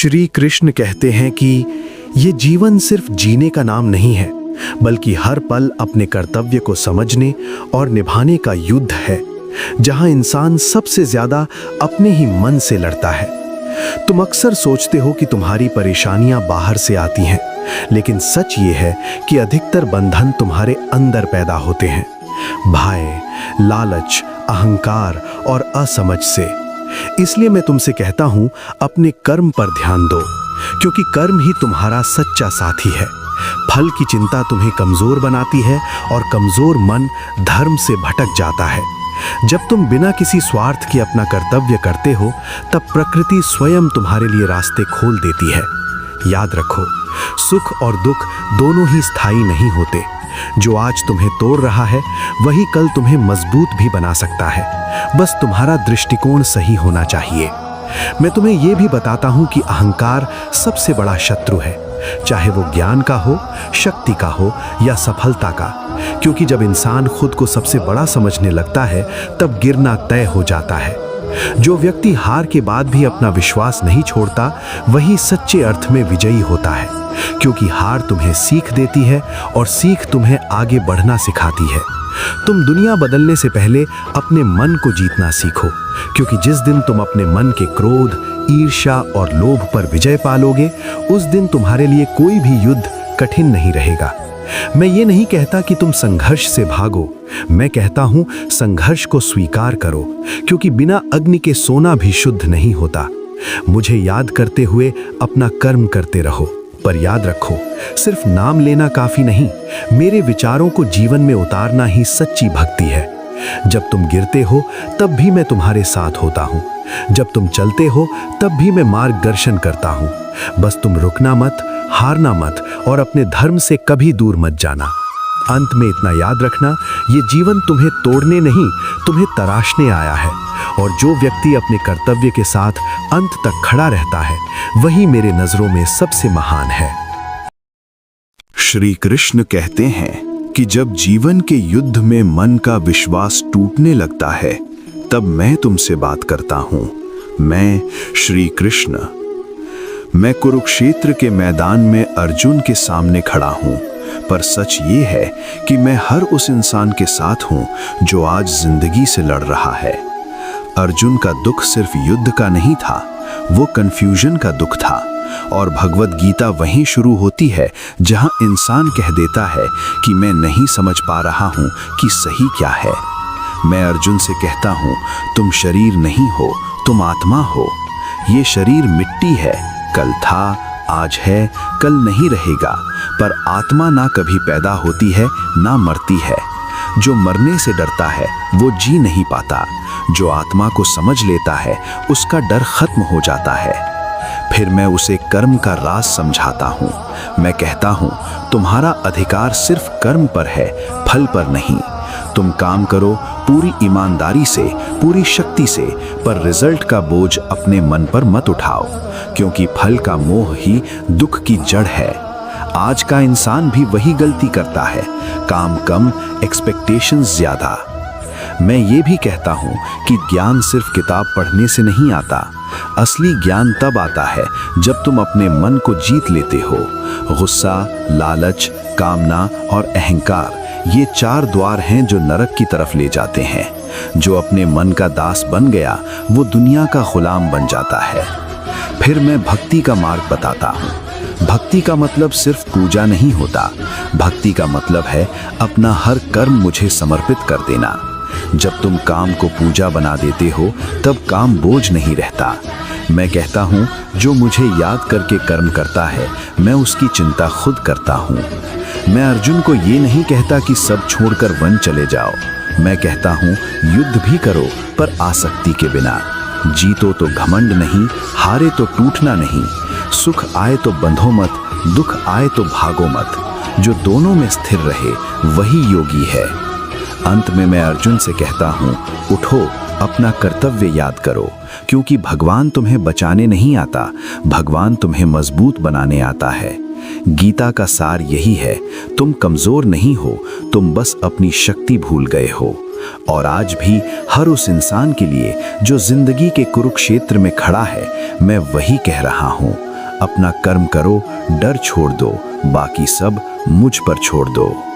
श्री कृष्ण कहते हैं कि ये जीवन सिर्फ जीने का नाम नहीं है, बल्कि हर पल अपने कर्तव्य को समझने और निभाने का युद्ध है, जहां इंसान सबसे ज्यादा अपने ही मन से लड़ता है। तुम अक्सर सोचते हो कि तुम्हारी परेशानियां बाहर से आती हैं, लेकिन सच ये है कि अधिकतर बंधन तुम्हारे अंदर पैदा होते हैं, भय, लालच, अहंकार और असमझ से। इसलिए मैं तुमसे कहता हूं, अपने कर्म पर ध्यान दो, क्योंकि कर्म ही तुम्हारा सच्चा साथी है। फल की चिंता तुम्हें कमजोर बनाती है और कमजोर मन धर्म से भटक जाता है। जब तुम बिना किसी स्वार्थ के अपना कर्तव्य करते हो, तब प्रकृति स्वयं तुम्हारे लिए रास्ते खोल देती है। याद रखो, सुख और दुख दोनों ही स्थायी नहीं होते। जो आज तुम्हें तोड़ रहा है, वही कल तुम्हें मजबूत भी बना सकता है। बस तुम्हारा दृष्टिकोण सही होना चाहिए। मैं तुम्हें यह भी बताता हूं कि अहंकार सबसे बड़ा शत्रु है, चाहे वो ज्ञान का हो, शक्ति का हो या सफलता का। क्योंकि जब इंसान खुद को सबसे बड़ा समझने लगता है, तब गिरना तय हो जाता है। जो व्यक्ति हार के बाद भी अपना विश्वास नहीं छोड़ता, वही सच्चे अर्थ में विजयी होता है। क्योंकि हार तुम्हें सीख देती है और सीख तुम्हें आगे बढ़ना सिखाती है। तुम दुनिया बदलने से पहले अपने मन को जीतना सीखो, क्योंकि जिस दिन तुम अपने मन के क्रोध, ईर्ष्या और लोभ पर विजय पालोगे, उस दिन तुम्हारे लिए कोई भी युद्ध कठिन नहीं रहेगा। मैं ये नहीं कहता कि तुम संघर्ष से भागो, मैं कहता हूं संघर्ष को स्वीकार करो, क्योंकि बिना अग्नि के सोना भी शुद्ध नहीं होता। मुझे याद करते हुए अपना कर्म करते रहो, पर याद रखो, सिर्फ नाम लेना काफी नहीं, मेरे विचारों को जीवन में उतारना ही सच्ची भक्ति है। जब तुम गिरते हो, तब भी मैं तुम्हारे साथ होता हूँ। जब तुम चलते हो, तब भी मैं मार्गदर्शन करता हूँ। बस तुम रुकना मत, हारना मत और अपने धर्म से कभी दूर मत जाना। अंत में इतना याद रखना, ये जीवन तुम्हें तोड़ने नहीं, तुम्हें तराशने आया है। और जो व्यक्ति अपने कर्तव्य के साथ अंत तक खड़ा रहता है, वही मेरे नजरों में सबसे महान है। श्री कृष्ण कहते हैं कि जब जीवन के युद्ध में मन का विश्वास टूटने लगता है, तब मैं तुमसे बात करता हूं। मैं श्री कृष्ण। मैं कुरुक्षेत्र के मैदान में अर्जुन के सामने खड़ा हूं, पर सच ये है कि मैं हर उस इंसान के साथ हूं जो आज जिंदगी से लड़ रहा है। अर्जुन का दुख सिर्फ युद्ध का नहीं था, वो कंफ्यूजन का दुख था। और भगवत गीता वहीं शुरू होती है जहां इंसान कह देता है कि मैं नहीं समझ पा रहा हूं कि सही क्या है। मैं अर्जुन से कहता हूं, तुम शरीर नहीं हो, तुम आत्मा हो। ये शरीर मिट्टी है, कल था, आज है, कल नहीं रहेगा। पर आत्मा ना कभी पैदा होती है, ना मरती है। जो मरने से डरता है, वो जी नहीं पाता। जो आत्मा को समझ लेता है, उसका डर खत्म हो जाता है। फिर मैं उसे कर्म का राज समझाता हूँ। मैं कहता हूँ, तुम्हारा अधिकार सिर्फ कर्म पर है, फल पर नहीं। तुम काम करो पूरी ईमानदारी से, पूरी शक्ति से, पर रिजल्ट का बोझ अपने मन पर मत उठाओ, क्योंकि फल का मोह ही दुख की जड़ है। आज का इंसान भी वही गलती करता है, काम कम, एक्सपेक्टेशंस ज्यादा। मैं ये भी कहता हूँ कि ज्ञान सिर्फ किताब पढ़ने से नहीं आता। असली ज्ञान तब आता है जब तुम अपने मन को जीत लेते हो। गुस्सा, लालच, कामना और अहंकार, ये 4 द्वार हैं जो नरक की तरफ ले जाते हैं। जो अपने मन का दास बन गया, वो दुनिया का गुलाम बन जाता है। फिर मैं भक्ति का मार्ग बताता हूँ। भक्ति का मतलब सिर्फ पूजा नहीं होता। भक्ति का मतलब है अपना हर कर्म मुझे समर्पित कर देना। जब तुम काम को पूजा बना देते हो, तब काम बोझ नहीं रहता। मैं कहता हूँ, जो मुझे याद करके कर्म करता है, मैं उसकी चिंता खुद करता हूँ। मैं अर्जुन को ये नहीं कहता कि सब छोड़कर वन चले जाओ। मैं कहता हूँ, युद्ध भी करो, पर आसक्ति के बिना। जीतो तो घमंड नहीं, हारे तो टूटना नहीं। सुख आए तो बंधो मत, दुख आए तो भागो मत। जो दोनों में स्थिर रहे, वही योगी है। अंत में मैं अर्जुन से कहता हूँ, उठो, अपना कर्तव्य याद करो, क्योंकि भगवान तुम्हें बचाने नहीं आता, भगवान तुम्हें मजबूत बनाने आता है। गीता का सार यही है, तुम कमजोर नहीं हो, तुम बस अपनी शक्ति भूल गए हो। और आज भी हर उस इंसान के लिए जो जिंदगी के कुरुक्षेत्र में खड़ा है, मैं वही कह रहा हूँ, अपना कर्म करो, डर छोड़ दो, बाकी सब मुझ पर छोड़ दो।